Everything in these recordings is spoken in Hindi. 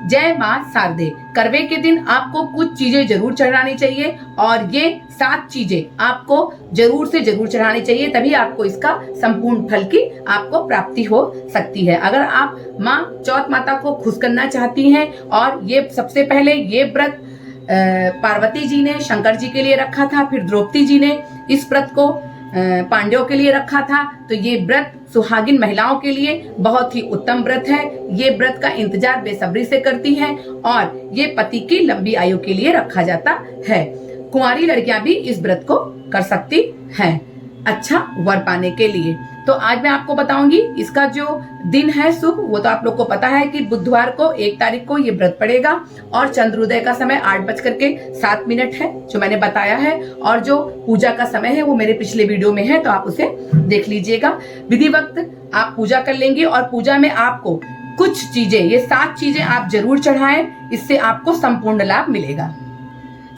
जय मां शारदे। करवे के दिन आपको कुछ चीजें जरूर चढ़ानी चाहिए और ये 7 चीजें आपको जरूर से जरूर चढ़ानी चाहिए, तभी आपको इसका संपूर्ण फल की आपको प्राप्ति हो सकती है। अगर आप मां चौथ माता को खुश करना चाहती हैं, और ये सबसे पहले ये व्रत पार्वती जी ने शंकर जी के लिए रखा था, फिर द्रौपदी जी ने इस व्रत को पांडवों के लिए रखा था, तो ये व्रत सुहागिन महिलाओं के लिए बहुत ही उत्तम व्रत है। ये व्रत का इंतजार बेसब्री से करती हैं और ये पति की लंबी आयु के लिए रखा जाता है। कुंवारी लड़कियां भी इस व्रत को कर सकती हैं अच्छा वर पाने के लिए। तो आज मैं आपको बताऊंगी इसका जो दिन है शुभ, वो तो आप लोग को पता है कि बुधवार को 1 तारीख को ये व्रत पड़ेगा और चंद्रोदय का समय 8:07 है जो मैंने बताया है, और जो पूजा का समय है वो मेरे पिछले वीडियो में है, तो आप उसे देख लीजिएगा। विधि वक्त आप पूजा कर लेंगे और पूजा में आपको कुछ चीजें, ये 7 चीजें आप जरूर चढ़ाएं, इससे आपको संपूर्ण लाभ मिलेगा।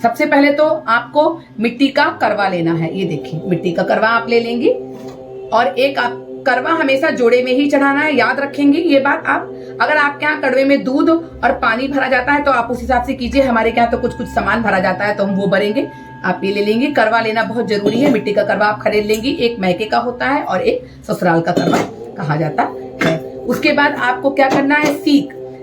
सबसे पहले तो आपको मिट्टी का करवा लेना है। ये देखिए मिट्टी का करवा आप ले लेंगी, और एक आप करवा हमेशा जोड़े में ही चढ़ाना है, याद रखेंगे ये बात आप। अगर आपके यहाँ कड़वे में दूध और पानी भरा जाता है तो आप उस हिसाब से कीजिए, हमारे यहाँ तो कुछ सामान भरा जाता है तो हम वो भरेंगे। आप ये ले लेंगे, करवा लेना बहुत जरूरी है। मिट्टी का करवा आप खरीद लेंगी, एक मैके का होता है और एक ससुराल का करवा कहा जाता है। उसके बाद आपको क्या करना है,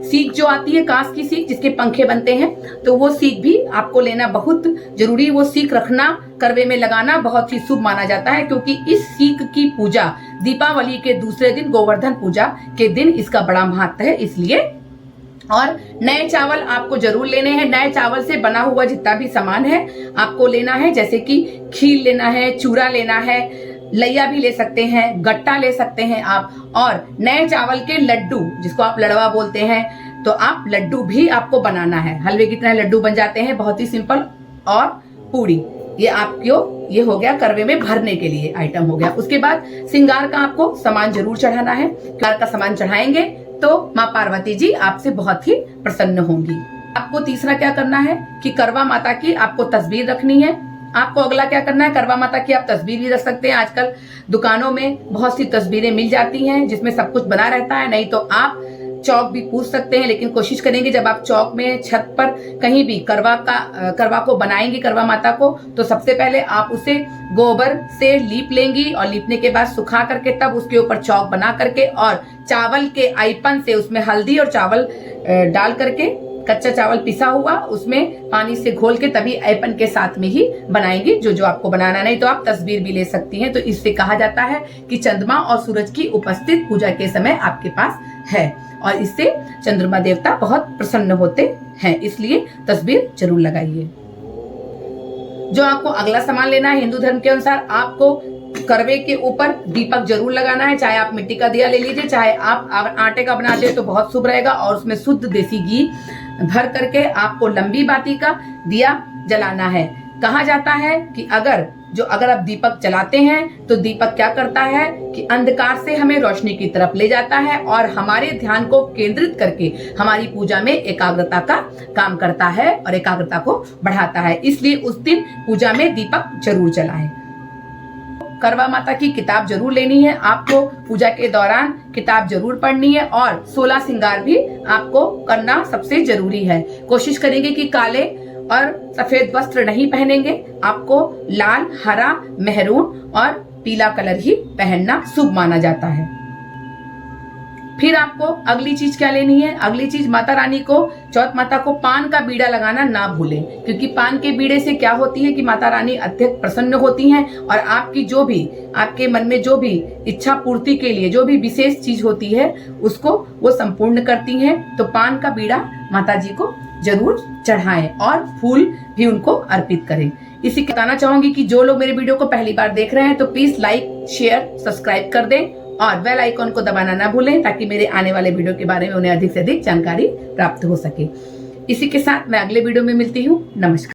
सीख जो आती है, कांस की सीख जिसके पंखे बनते हैं, तो वो सीख भी आपको लेना बहुत जरूरी। वो सीख रखना, करवे में लगाना बहुत ही शुभ माना जाता है, क्योंकि इस सीख की पूजा दीपावली के दूसरे दिन, गोवर्धन पूजा के दिन इसका बड़ा महत्व है, इसलिए। और नए चावल आपको जरूर लेने हैं। नए चावल से बना हुआ जितना भी सामान है आपको लेना है, जैसे कि खीर लेना है, चूरा लेना है, लैया भी ले सकते हैं, गट्टा ले सकते हैं आप, और नए चावल के लड्डू जिसको आप लड़वा बोलते हैं, तो आप लड्डू भी आपको बनाना है। हलवे की तरह लड्डू बन जाते हैं, बहुत ही सिंपल। और पूरी, ये आपको ये हो गया करवे में भरने के लिए आइटम हो गया। उसके बाद श्रृंगार का आपको सामान जरूर चढ़ाना है। श्रृंगार का सामान चढ़ाएंगे तो माँ पार्वती जी आपसे बहुत ही प्रसन्न होंगी। आपको तीसरा क्या करना है कि करवा माता की आपको तस्वीर रखनी है। आपको अगला क्या करना है, करवा माता की आप तस्वीर भी रख सकते हैं। आजकल दुकानों में बहुत सी तस्वीरें मिल जाती हैं जिसमें सब कुछ बना रहता है, नहीं तो आप चौक भी पूछ सकते हैं। लेकिन कोशिश करेंगे जब आप चौक में, छत पर कहीं भी करवा को बनाएंगे, करवा माता को, तो सबसे पहले आप उसे गोबर से लीप लेंगी और लीपने के बाद सुखा करके तब उसके ऊपर चौक बना करके और चावल के आइपन से उसमें हल्दी और चावल डाल करके, कच्चा चावल पिसा हुआ, उसमें पानी से घोल के तभी ऐपन के साथ में ही बनाएंगे जो आपको बनाना। नहीं तो आप तस्वीर भी ले सकती हैं। तो इससे कहा जाता है कि चंद्रमा और सूरज की उपस्थित पूजा के समय आपके पास है, और इससे चंद्रमा देवता बहुत प्रसन्न होते हैं, इसलिए तस्वीर जरूर लगाइए। जो आपको अगला सामान लेना है, हिंदू धर्म के अनुसार आपको करवे के ऊपर दीपक जरूर लगाना है। चाहे आप मिट्टी का दिया ले लीजिए, चाहे आप आटे का बनाते हैं तो बहुत शुभ रहेगा, और उसमें शुद्ध देसी घी भर करके आपको लंबी बाती का दिया जलाना है। कहा जाता है कि अगर आप दीपक जलाते हैं तो दीपक क्या करता है कि अंधकार से हमें रोशनी की तरफ ले जाता है और हमारे ध्यान को केंद्रित करके हमारी पूजा में एकाग्रता का काम करता है और एकाग्रता को बढ़ाता है। इसलिए उस दिन पूजा में दीपक जरूर जलाएं। करवा माता की किताब जरूर लेनी है, आपको पूजा के दौरान किताब जरूर पढ़नी है, और 16 श्रृंगार भी आपको करना सबसे जरूरी है। कोशिश करेंगे कि काले और सफेद वस्त्र नहीं पहनेंगे, आपको लाल, हरा, मेहरून और पीला कलर ही पहनना शुभ माना जाता है। फिर आपको अगली चीज क्या लेनी है, अगली चीज माता रानी को, चौथ माता को पान का बीड़ा लगाना ना भूलें, क्योंकि पान के बीड़े से क्या होती है कि माता रानी अत्यधिक प्रसन्न होती हैं और आपकी जो भी, आपके मन में जो भी इच्छा पूर्ति के लिए जो भी विशेष चीज होती है उसको वो संपूर्ण करती हैं। तो पान का बीड़ा माता जी को जरूर चढ़ाएं और फूल भी उनको अर्पित करें। इसी बताना चाहूंगी कि जो लोग मेरे वीडियो को पहली बार देख रहे हैं तो प्लीज लाइक, शेयर, सब्सक्राइब कर दें और बेल आइकॉन को दबाना ना भूलें, ताकि मेरे आने वाले वीडियो के बारे में उन्हें अधिक से अधिक जानकारी प्राप्त हो सके। इसी के साथ मैं अगले वीडियो में मिलती हूँ। नमस्कार।